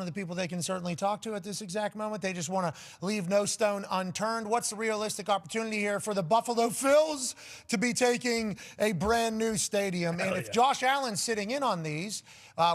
one of the people they can certainly talk to at this exact moment. They just want to leave no stone unturned. What's the realistic opportunity here for the Buffalo Bills to be taking a brand new stadium? And if Josh Allen's sitting in on these,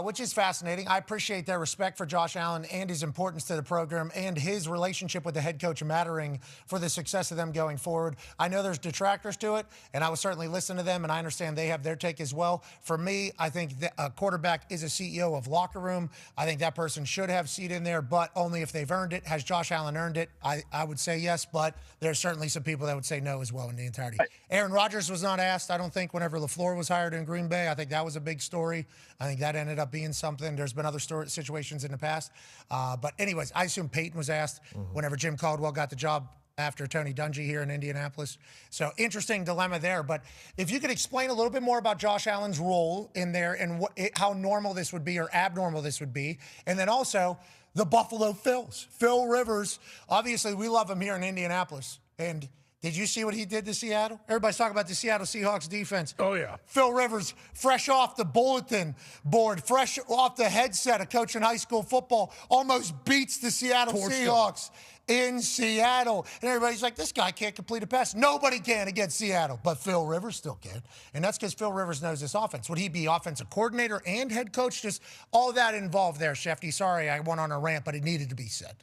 which is fascinating, I appreciate their respect for Josh Allen and his importance to the program and his relationship with the head coach mattering for the success of them going forward. I know there's detractors to it, and I will certainly listen to them, and I understand they have their take as well. For me, I think a quarterback is a CEO of locker room. I think that person should have a seat in there, but only if they've earned it. Has Josh Allen earned it? I would say yes, but there's certainly some people that would say no as well in the entirety. Aaron Rodgers was not asked, I don't think, whenever LaFleur was hired in Green Bay. I think that was a big story. I think that ended up being something. There's been other situations in the past. But anyways, I assume Peyton was asked whenever Jim Caldwell got the job after Tony Dungy here in Indianapolis. So interesting dilemma there. But if you could explain a little bit more about Josh Allen's role in there and how normal this would be or abnormal this would be. And then also the Buffalo Bills. Phil Rivers, obviously we love him here in Indianapolis. And did you see what he did to Seattle? Everybody's talking about the Seattle Seahawks defense. Oh, yeah. Phil Rivers, fresh off the bulletin board, fresh off the headset of coaching high school football, almost beats the Seattle Seahawks in Seattle. And everybody's like, this guy can't complete a pass. Nobody can against Seattle, but Phil Rivers still can. And that's because Phil Rivers knows this offense. Would he be offensive coordinator and head coach? Just all that involved there, Schefter. Sorry, I went on a rant, but it needed to be said.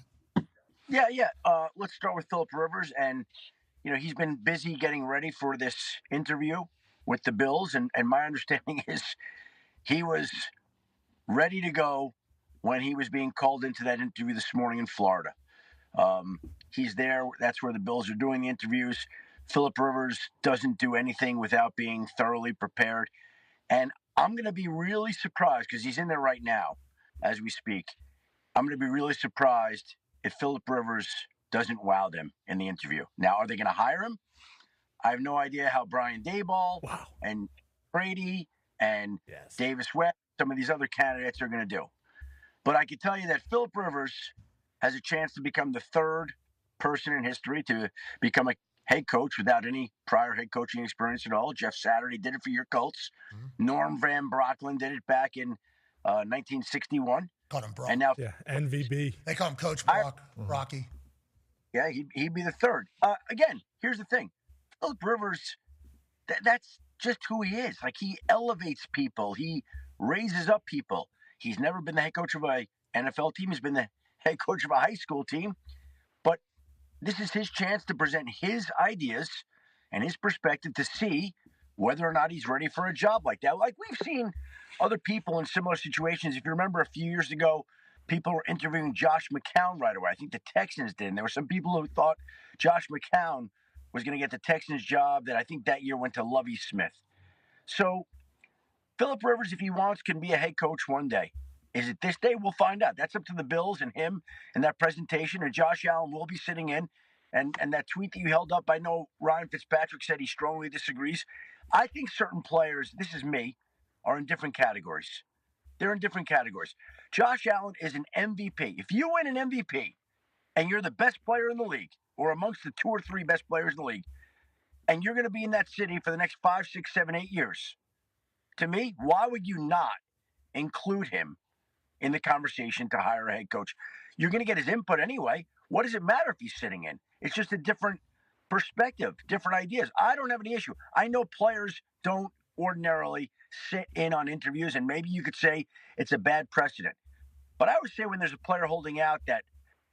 Yeah. Let's start with Philip Rivers. And he's been busy getting ready for this interview with the Bills. And my understanding is he was ready to go when he was being called into that interview this morning in Florida. He's there. That's where the Bills are doing the interviews. Philip Rivers doesn't do anything without being thoroughly prepared. And I'm going to be really surprised because he's in there right now as we speak. I'm going to be really surprised if Philip Rivers doesn't wow them in the interview. Now, are they going to hire him? I have no idea how Brian Daboll and Brady and Davis Webb, some of these other candidates are going to do. But I can tell you that Philip Rivers has a chance to become the third person in history to become a head coach without any prior head coaching experience at all. Jeff Saturday did it for your Colts. Norm Van Brocklin did it back in 1961. Called him Brock. And now, NVB. They call him Coach Brock, Rocky. Yeah, he'd be the third. Again, here's the thing. Philip Rivers, that's just who he is. Like, he elevates people. He raises up people. He's never been the head coach of an NFL team. He's been the head coach of a high school team. But this is his chance to present his ideas and his perspective to see whether or not he's ready for a job like that. Like, we've seen other people in similar situations. If you remember a few years ago, people were interviewing Josh McCown right away. I think the Texans did. And there were some people who thought Josh McCown was going to get the Texans job that I think that year went to Lovie Smith. So Philip Rivers, if he wants, can be a head coach one day. Is it this day? We'll find out. That's up to the Bills and him and that presentation. And Josh Allen will be sitting in. And that tweet that you held up, I know Ryan Fitzpatrick said he strongly disagrees. I think certain players, this is me, are in different categories. They're in different categories. Josh Allen is an MVP. If you win an MVP and you're the best player in the league or amongst the 2 or 3 best players in the league, and you're going to be in that city for the next 5, 6, 7, 8 years, to me, why would you not include him in the conversation to hire a head coach? You're going to get his input anyway. What does it matter if he's sitting in? It's just a different perspective, different ideas. I don't have any issue. I know players don't ordinarily sit in on interviews, and maybe you could say it's a bad precedent. But I would say when there's a player holding out that,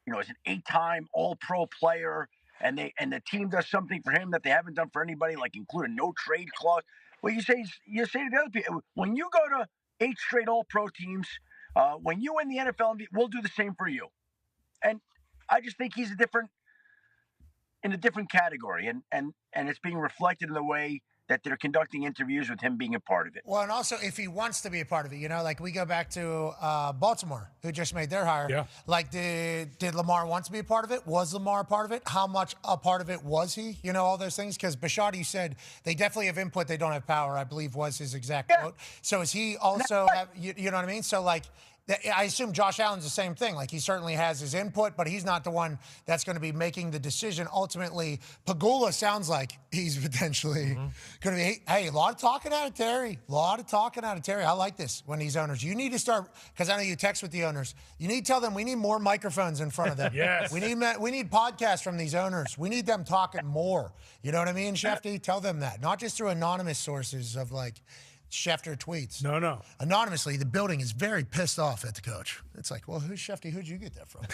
is an 8-time All-Pro player, and the team does something for him that they haven't done for anybody, like include a no-trade clause. Well, you say to the other people, when you go to 8 straight All-Pro teams, when you win the NFL, we'll do the same for you. And I just think he's in a different category, and it's being reflected in the way that they're conducting interviews with him being a part of it. Well, and also if he wants to be a part of it, like we go back to Baltimore, who just made their hire. Yeah. Like, did Lamar want to be a part of it? Was Lamar a part of it? How much a part of it was he? All those things. Because Bisciotti said they definitely have input, they don't have power, I believe was his exact quote. So is he also, you know what I mean? So, like, I assume Josh Allen's the same thing. Like, he certainly has his input, but he's not the one that's going to be making the decision. Ultimately, Pagula sounds like he's potentially going to be, hey, a lot of talking out of Terry. A lot of talking out of Terry. I like this when these owners. You need to start, because I know you text with the owners. You need to tell them we need more microphones in front of them. Yes. We need podcasts from these owners. We need them talking more. You know what I mean, Schefter? Tell them that. Not just through anonymous sources of, like, Schefter tweets. No. Anonymously, the building is very pissed off at the coach. It's like, well, who's Schefter? Who'd you get that from?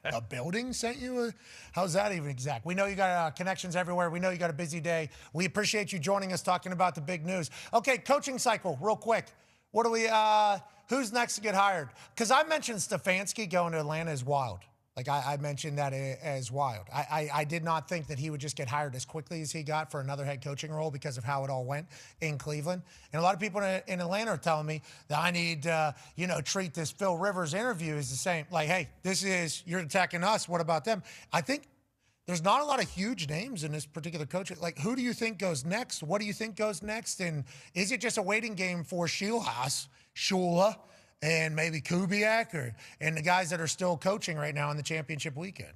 A building sent you? How's that even exact? We know you got connections everywhere. We know you got a busy day. We appreciate you joining us talking about the big news. Okay, coaching cycle, real quick. What do we? Who's next to get hired? Because I mentioned Stefanski going to Atlanta is wild. Like, I mentioned that as wild. I did not think that he would just get hired as quickly as he got for another head coaching role because of how it all went in Cleveland. And a lot of people in Atlanta are telling me that I need, treat this Phil Rivers interview as the same. Like, hey, you're attacking us. What about them? I think there's not a lot of huge names in this particular coach. Like, who do you think goes next? What do you think goes next? And is it just a waiting game for Shula, and maybe Kubiak and the guys that are still coaching right now on the championship weekend?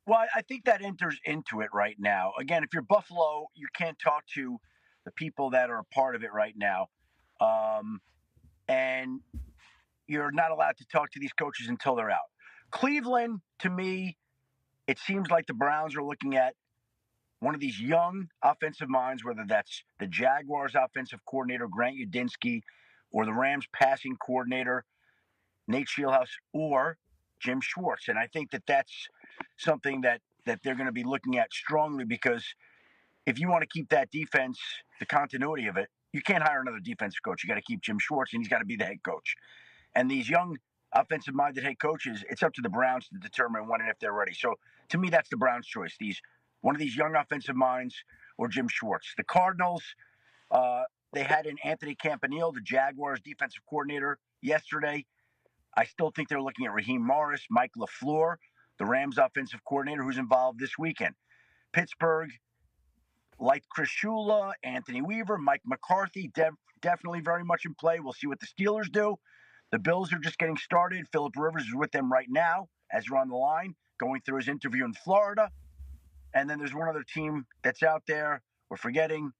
Well, I think that enters into it right now. Again, if you're Buffalo, you can't talk to the people that are a part of it right now. And you're not allowed to talk to these coaches until they're out. Cleveland, to me, it seems like the Browns are looking at one of these young offensive minds, whether that's the Jaguars offensive coordinator, Grant Udinski, or the Rams passing coordinator, Nate Scheelhaus, or Jim Schwartz. And I think that that's something that they're going to be looking at strongly, because if you want to keep that defense, the continuity of it, you can't hire another defensive coach. You got to keep Jim Schwartz, and he's got to be the head coach. And these young offensive-minded head coaches, it's up to the Browns to determine when and if they're ready. So to me, that's the Browns' choice. One of these young offensive minds or Jim Schwartz. The Cardinals, they had in Anthony Campanile, the Jaguars defensive coordinator, yesterday. I still think they're looking at Raheem Morris, Mike LaFleur, the Rams offensive coordinator, who's involved this weekend. Pittsburgh, like Chris Shula, Anthony Weaver, Mike McCarthy, definitely very much in play. We'll see what the Steelers do. The Bills are just getting started. Philip Rivers is with them right now as they're on the line, going through his interview in Florida. And then there's one other team that's out there. We're forgetting.